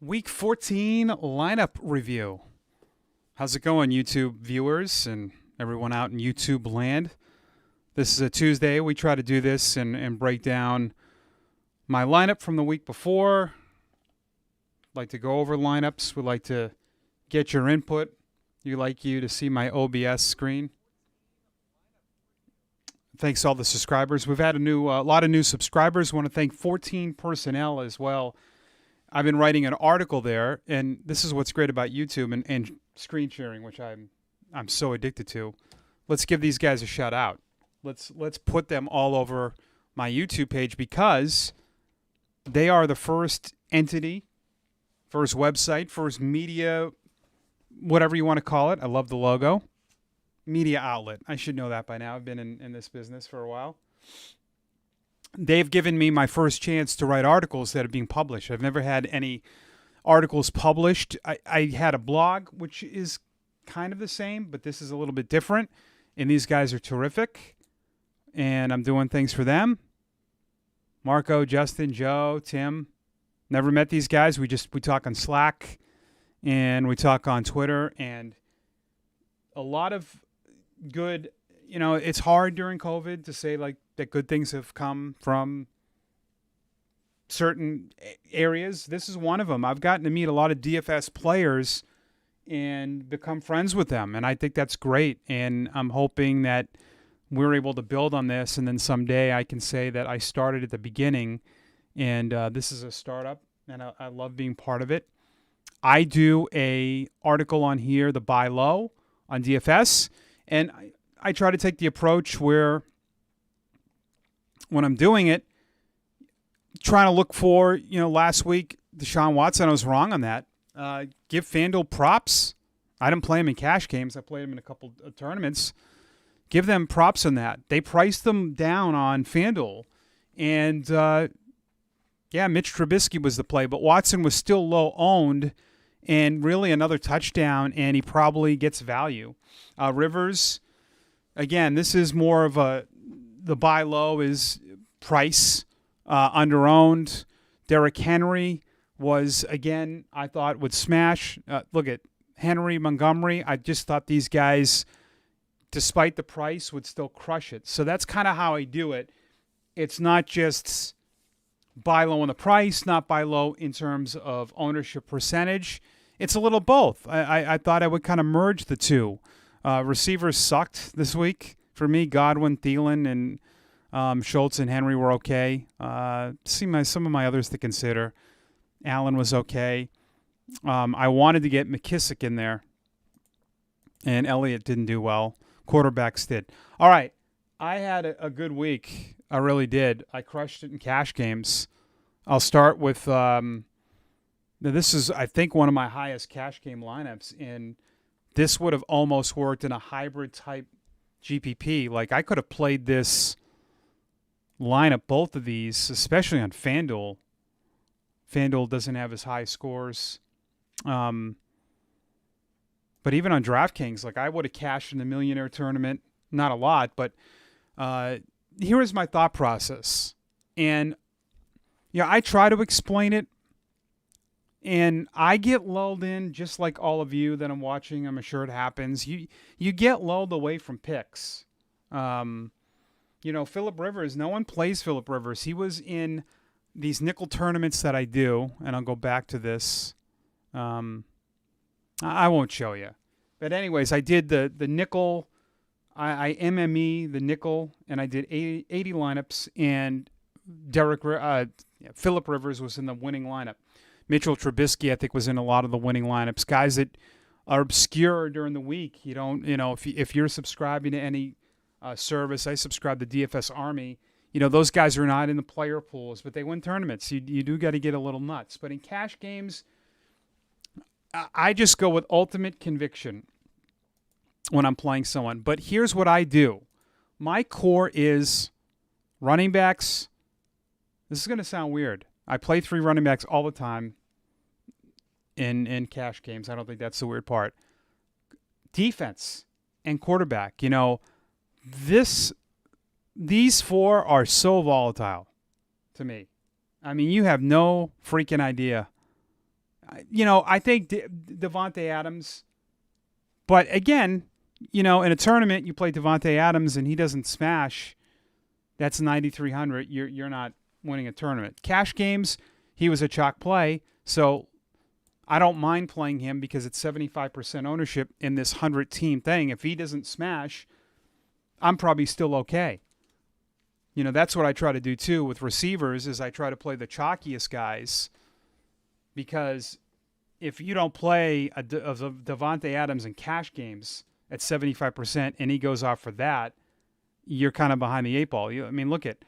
Week 14 lineup review. How's it going, YouTube viewers and everyone out in YouTube land? This is a Tuesday. We try to do this and break down my lineup from the week before. Like to go over lineups. We'd like to get your input. You like you to see my OBS screen. Thanks to all the subscribers. We've had a lot of new subscribers. Want to thank 14 Personnel as well. I've been writing an article there, and this is what's great about YouTube and screen sharing, which I'm so addicted to. Let's give these guys a shout out. Let's put them all over my YouTube page because they are the first entity, first website, first media, whatever you want to call it. I love the logo. Media outlet. I should know that by now. I've been in this business for a while. They've given me my first chance to write articles that are being published. I've never had any articles published. I had a blog, which is kind of the same, but this is a little bit different. And these guys are terrific. And I'm doing things for them. Marco, Justin, Joe, Tim. Never met these guys. We talk on Slack and we talk on Twitter. And a lot of good, it's hard during COVID to say like that good things have come from certain areas. This is one of them. I've gotten to meet a lot of DFS players and become friends with them, and I think that's great. And I'm hoping that we're able to build on this, and then someday I can say that I started at the beginning, and this is a startup, and I love being part of it. I do a article on here, the buy low on DFS, and I try to take the approach where when I'm doing it, trying to look for, last week, Deshaun Watson, I was wrong on that. Give FanDuel props. I didn't play him in cash games. I played him in a couple of tournaments. Give them props on that. They priced them down on FanDuel. And, Mitch Trubisky was the play, but Watson was still low owned and really another touchdown, and he probably gets value. Rivers, again, this is more of the buy low is price, under-owned. Derrick Henry was, again, I thought would smash. Look at Henry, Montgomery. I just thought these guys, despite the price, would still crush it. So that's kind of how I do it. It's not just buy low on the price, not buy low in terms of ownership percentage. It's a little both. I thought I would kind of merge the two. Receivers sucked this week for me. Godwin, Thielen, and Schultz and Henry were okay. Some of my others to consider. Allen was okay. I wanted to get McKissick in there, and Elliott didn't do well. Quarterbacks did. All right, I had a good week. I really did. I crushed it in cash games. I'll start with this is, I think, one of my highest cash game lineups, and this would have almost worked in a hybrid type GPP. Like, I could have played this lineup, both of these, especially on FanDuel. FanDuel doesn't have as high scores. But even on DraftKings, like, I would have cashed in the Millionaire Tournament. Not a lot, but here is my thought process. And, I try to explain it. And I get lulled in, just like all of you that I'm watching. I'm sure it happens. You get lulled away from picks. Phillip Rivers, no one plays Phillip Rivers. He was in these nickel tournaments that I do, and I'll go back to this. I won't show you. But anyways, I did the nickel. I MME the nickel, and I did 80 lineups, and Phillip Rivers was in the winning lineup. Mitchell Trubisky, I think, was in a lot of the winning lineups. Guys that are obscure during the week. You don't, if you're subscribing to any service, I subscribe to DFS Army. Those guys are not in the player pools, but they win tournaments. You do got to get a little nuts. But in cash games, I just go with ultimate conviction when I'm playing someone. But here's what I do. My core is running backs. This is going to sound weird. I play 3 running backs all the time in cash games. I don't think that's the weird part. Defense and quarterback. These 4 are so volatile to me. I mean, you have no freaking idea I think Devontae Adams. But again, in a tournament, you play Devontae Adams and he doesn't smash. That's 9,300. You're not winning a tournament. Cash games, he was a chalk play, so I don't mind playing him because it's 75% ownership in this 100-team thing. If he doesn't smash, I'm probably still okay. That's what I try to do too with receivers is I try to play the chalkiest guys because if you don't play a Devontae Adams in cash games at 75% and he goes off for that, you're kind of behind the eight ball. Look at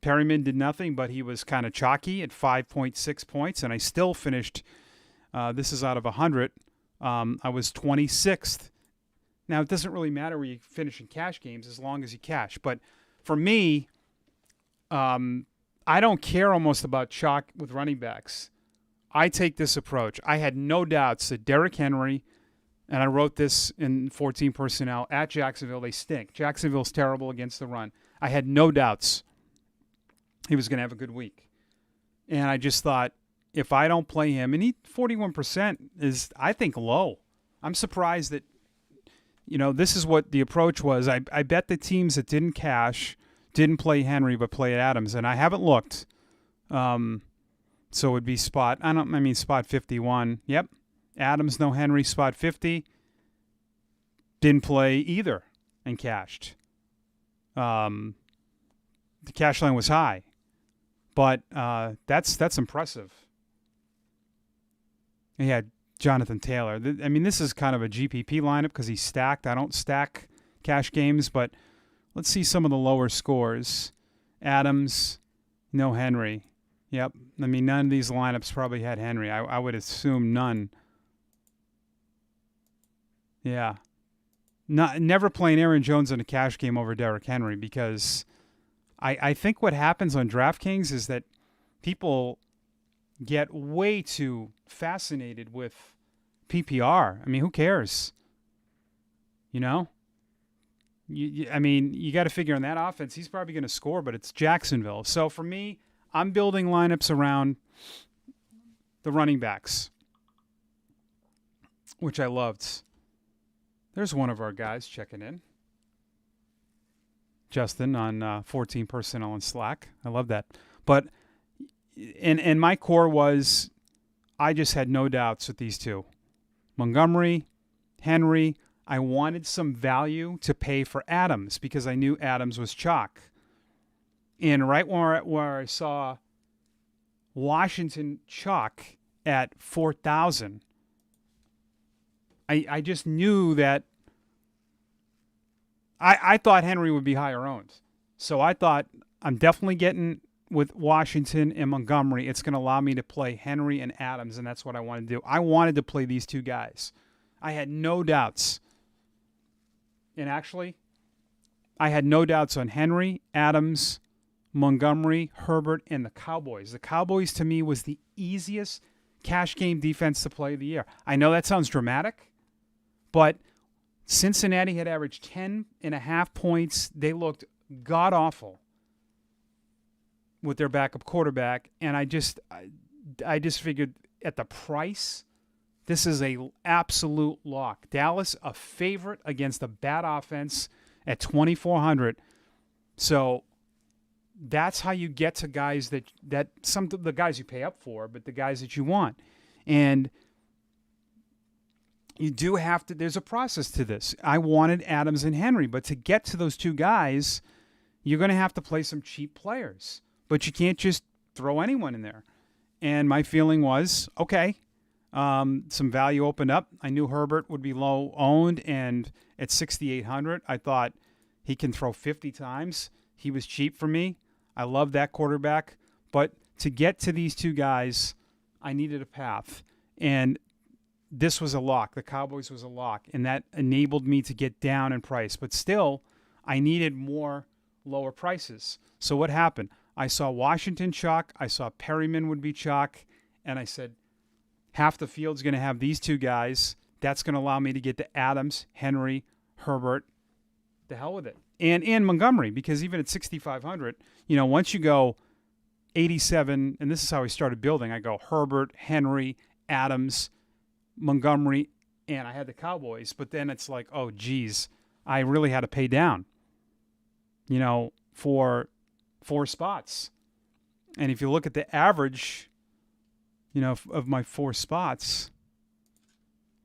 Perryman did nothing, but he was kind of chalky at 5.6 points, and I still finished. This is out of 100. I was 26th. Now, it doesn't really matter where you finish in cash games as long as you cash. But for me, I don't care almost about chalk with running backs. I take this approach. I had no doubts that Derrick Henry, and I wrote this in 14 personnel, at Jacksonville, they stink. Jacksonville's terrible against the run. I had no doubts he was going to have a good week. And I just thought, if I don't play him, and 41% is, I think, low. I'm surprised that, this is what the approach was. I bet the teams that didn't cash didn't play Henry but played Adams, and I haven't looked. So it would be spot 51. Yep. Adams, no Henry, spot 50. Didn't play either and cashed. The cash line was high. But that's impressive. He had Jonathan Taylor. This is kind of a GPP lineup because he's stacked. I don't stack cash games, but let's see some of the lower scores. Adams, no Henry. Yep. None of these lineups probably had Henry. I would assume none. Yeah. Never playing Aaron Jones in a cash game over Derrick Henry because I think what happens on DraftKings is that people get way too fascinated with PPR. Who cares? You got to figure on that offense. He's probably going to score, but it's Jacksonville. So for me, I'm building lineups around the running backs, which I loved. There's one of our guys checking in. Justin on 14 personnel on Slack. I love that. But and my core was I just had no doubts with these two. Montgomery, Henry. I wanted some value to pay for Adams because I knew Adams was chalk. And right where I saw Washington chalk at 4,000, I just knew that I thought Henry would be higher owned. So I thought I'm definitely getting with Washington and Montgomery. It's going to allow me to play Henry and Adams, and that's what I wanted to do. I wanted to play these two guys. I had no doubts. And actually, I had no doubts on Henry, Adams, Montgomery, Herbert, and the Cowboys. The Cowboys, to me, was the easiest cash game defense to play of the year. I know that sounds dramatic, but Cincinnati had averaged 10.5 points. They looked god-awful with their backup quarterback, and I just figured at the price, this is a absolute lock. Dallas, a favorite against a bad offense at 2,400. So that's how you get to guys that some of the guys you pay up for, but the guys that you want. And you do have to, there's a process to this. I wanted Adams and Henry, but to get to those two guys, you're going to have to play some cheap players. But you can't just throw anyone in there. And my feeling was, okay, some value opened up. I knew Herbert would be low owned, and at 6,800, I thought he can throw 50 times. He was cheap for me. I love that quarterback. But to get to these two guys, I needed a path. And this was a lock. The Cowboys was a lock, and that enabled me to get down in price. But still, I needed more lower prices. So what happened? I saw Washington chalk. I saw Perryman would be chalk. And I said, half the field's going to have these two guys. That's going to allow me to get to Adams, Henry, Herbert. The hell with it. And Montgomery, because even at 6,500, once you go 87, and this is how I started building. I go Herbert, Henry, Adams, Montgomery, and I had the Cowboys. But then it's like, oh, geez, I really had to pay down, for 4 spots. And if you look at the average, of my 4 spots,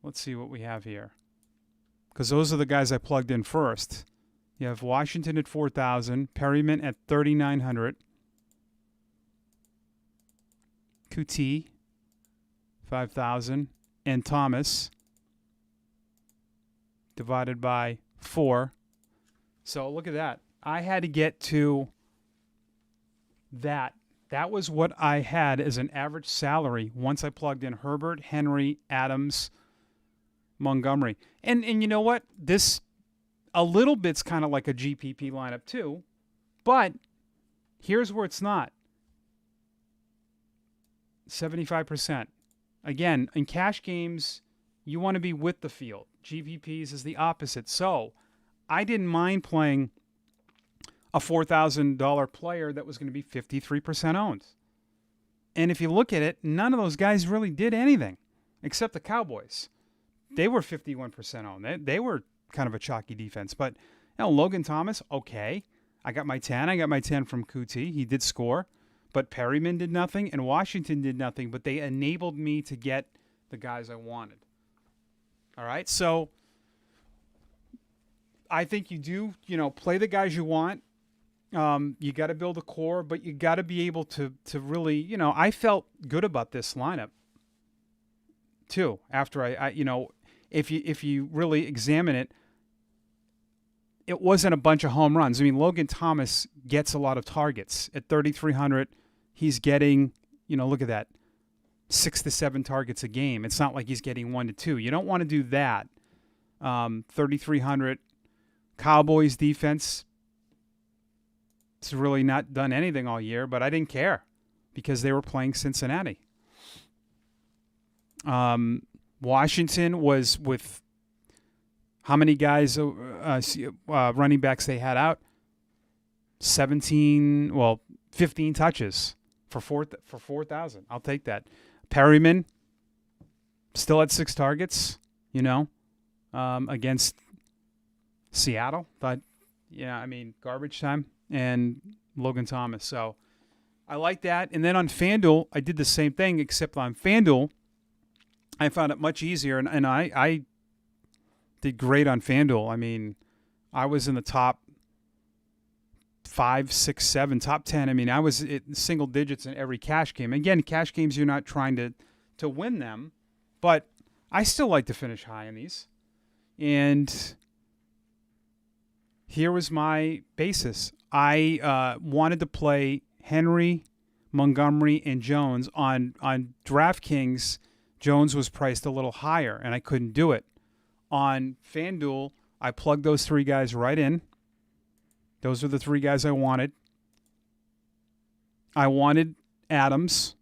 let's see what we have here. Because those are the guys I plugged in first. You have Washington at 4,000, Perryman at 3,900, QT 5,000, and Thomas divided by 4. So look at that. I had to get to that. That was what I had as an average salary once I plugged in Herbert, Henry, Adams, Montgomery. And you know what? This a little bit's kind of like a GPP lineup too, but here's where it's not. 75%. Again, in cash games, you want to be with the field. GPPs is the opposite. So I didn't mind playing a $4,000 player that was going to be 53% owned. And if you look at it, none of those guys really did anything except the Cowboys. They were 51% owned. They were kind of a chalky defense. But Logan Thomas, okay. I got my 10. I got my 10 from Kuti. He did score. But Perryman did nothing, and Washington did nothing. But they enabled me to get the guys I wanted. All right? So I think you do, play the guys you want. You got to build a core, but you got to be able to really, I felt good about this lineup too. After I if you really examine it, it wasn't a bunch of home runs. I mean, Logan Thomas gets a lot of targets at 3,300. He's getting, look at that, 6 to 7 targets a game. It's not like he's getting 1 to 2. You don't want to do that. 3,300. Cowboys defense. It's really not done anything all year, but I didn't care because they were playing Cincinnati. Washington was with how many guys, running backs they had out? 15 touches for 4,000. I'll take that. Perryman still had 6 targets, against Seattle. But, garbage time. And Logan Thomas. So I like that. And then on FanDuel, I did the same thing, except on FanDuel, I found it much easier. And I did great on FanDuel. I mean, I was in the top 5, 6, 7, top 10. I mean, I was in single digits in every cash game. Again, cash games, you're not trying to win them, but I still like to finish high in these. And here was my basis. I wanted to play Henry, Montgomery, and Jones. On DraftKings, Jones was priced a little higher, and I couldn't do it. On FanDuel, I plugged those 3 guys right in. Those are the 3 guys I wanted. I wanted Adams,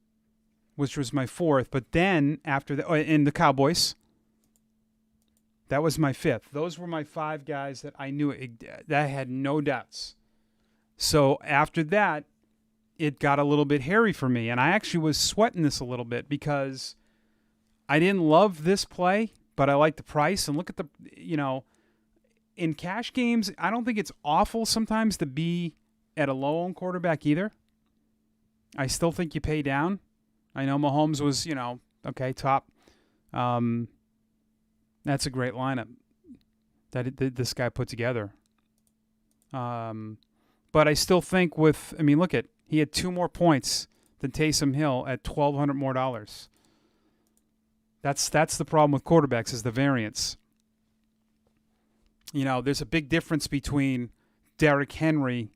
which was my 4th. But then after that, in the Cowboys, that was my 5th. Those were my 5 guys that I knew that I had no doubts. So after that, it got a little bit hairy for me. And I actually was sweating this a little bit because I didn't love this play, but I liked the price. And look at the, in cash games, I don't think it's awful sometimes to be at a low-owned quarterback either. I still think you pay down. I know Mahomes was, top. That's a great lineup that this guy put together. But I still think he had 2 more points than Taysom Hill at $1,200 more dollars. That's the problem with quarterbacks is the variance. There's a big difference between Derrick Henry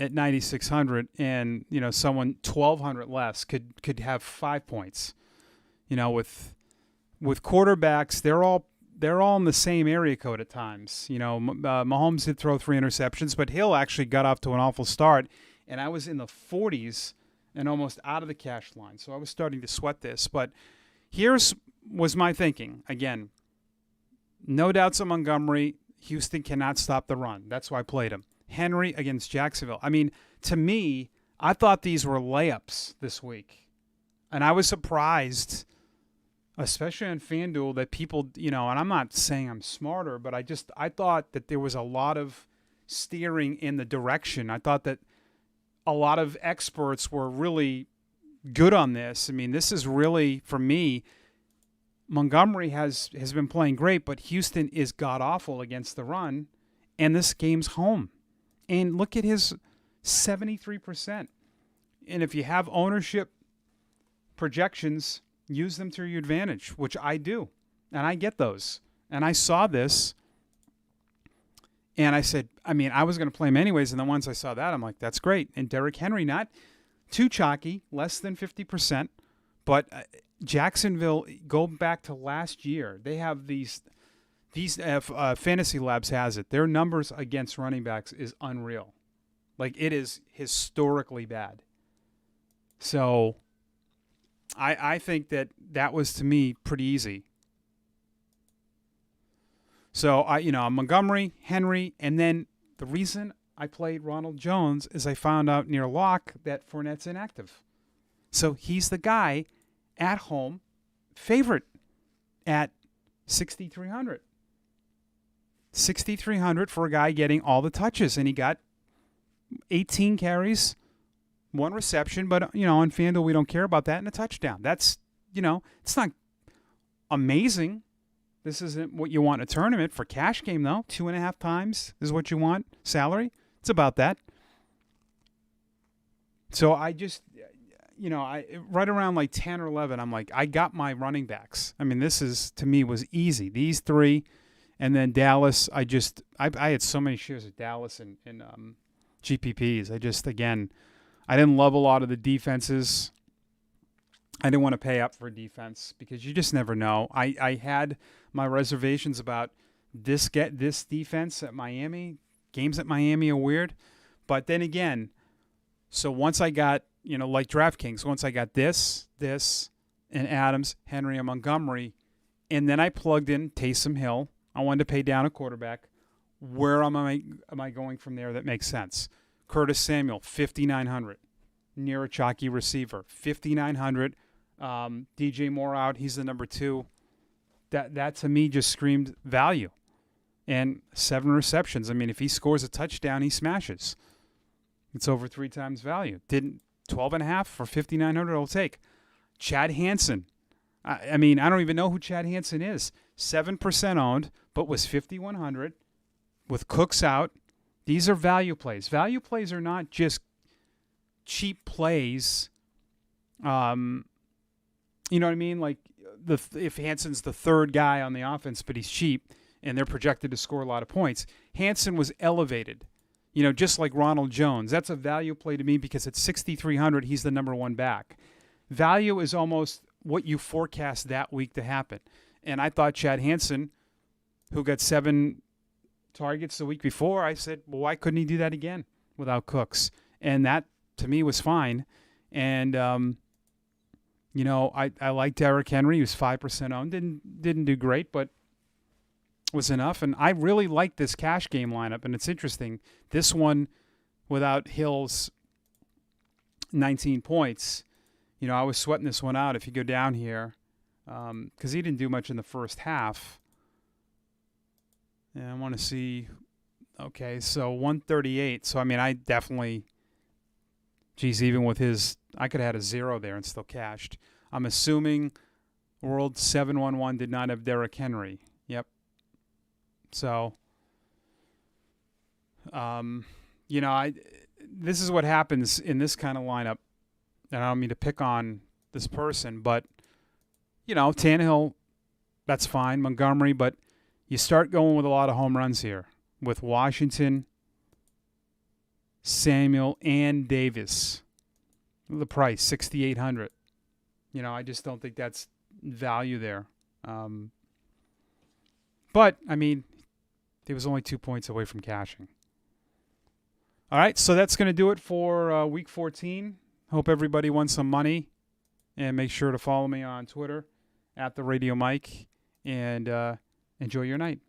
at 9,600 and, someone 1,200 less could have 5 points. With quarterbacks, they're all in the same area code at times. Mahomes did throw 3 interceptions, but Hill actually got off to an awful start, and I was in the 40s and almost out of the cash line. So I was starting to sweat this. But was my thinking. Again, no doubts on Montgomery. Houston cannot stop the run. That's why I played him. Henry against Jacksonville. I mean, to me, I thought these were layups this week. And I was surprised, especially on FanDuel, that people, and I'm not saying I'm smarter, but I thought that there was a lot of steering in the direction. I thought that a lot of experts were really good on this. I mean, this is really, for me, Montgomery has been playing great, but Houston is god-awful against the run, and this game's home. And look at his 73%. And if you have ownership projections, use them to your advantage, which I do. And I get those. And I saw this, and I said, I was going to play him anyways, and then once I saw that, I'm like, that's great. And Derrick Henry, not too chalky, less than 50%, but Jacksonville, go back to last year, they have these Fantasy Labs has it. Their numbers against running backs is unreal. Like, it is historically bad. So I think that was, to me, pretty easy. So, Montgomery, Henry, and then the reason I played Ronald Jones is I found out near lock that Fournette's inactive. So he's the guy at home favorite at 6,300. 6,300 for a guy getting all the touches, and he got 18 carries, 1 reception, but, on FanDuel we don't care about that, and a touchdown. That's, it's not amazing. This isn't what you want in a tournament. For cash game, though, 2.5 times is what you want salary. It's about that. So I just, right around like 10 or 11, I'm like, I got my running backs. This is, to me, was easy. These 3, and then Dallas, I had so many shares of Dallas and GPPs. I didn't love a lot of the defenses. I didn't want to pay up for a defense because you just never know. I had my reservations about this defense at Miami. Games at Miami are weird. But then again, so once I got, like DraftKings, once I got this, and Adams, Henry, and Montgomery, and then I plugged in Taysom Hill. I wanted to pay down a quarterback. Where am I going from there that makes sense? Curtis Samuel, 5,900. Near a chalky receiver, 5,900. DJ Moore out. He's the number 2. That to me just screamed value. And 7 receptions. If he scores a touchdown, he smashes. It's over 3 times value. 12.5 for 5,900. I'll take. Chad Hansen. I don't even know who Chad Hansen is. 7% owned, but was 5,100 with Cooks out. These are value plays. Value plays are not just cheap plays. You know what I mean? Like if Hansen's the 3rd guy on the offense, but he's cheap and they're projected to score a lot of points. Hansen was elevated, just like Ronald Jones. That's a value play to me because at 6,300, he's the number 1 back. Value is almost what you forecast that week to happen. And I thought Chad Hansen, who got 7 targets the week before, I said, well, why couldn't he do that again without Cooks? And that, to me, was fine. And, I like Derrick Henry. He was 5% owned. Didn't do great, but was enough. And I really like this cash game lineup. And it's interesting. This one, without Hill's 19 points, I was sweating this one out. If you go down here, because he didn't do much in the first half. And I want to see, okay, so 138. So, I definitely, even with his, I could have had a 0 there and still cashed. I'm assuming World 711 did not have Derrick Henry. Yep. So, this is what happens in this kind of lineup. And I don't mean to pick on this person, but, Tannehill, that's fine. Montgomery, but you start going with a lot of home runs here with Washington, Samuel, and Davis. The price, 6,800. I just don't think that's value there. But, he was only 2 points away from cashing. All right, so that's going to do it for Week 14. Hope everybody won some money. And make sure to follow me on Twitter @TheRadioMike. And enjoy your night.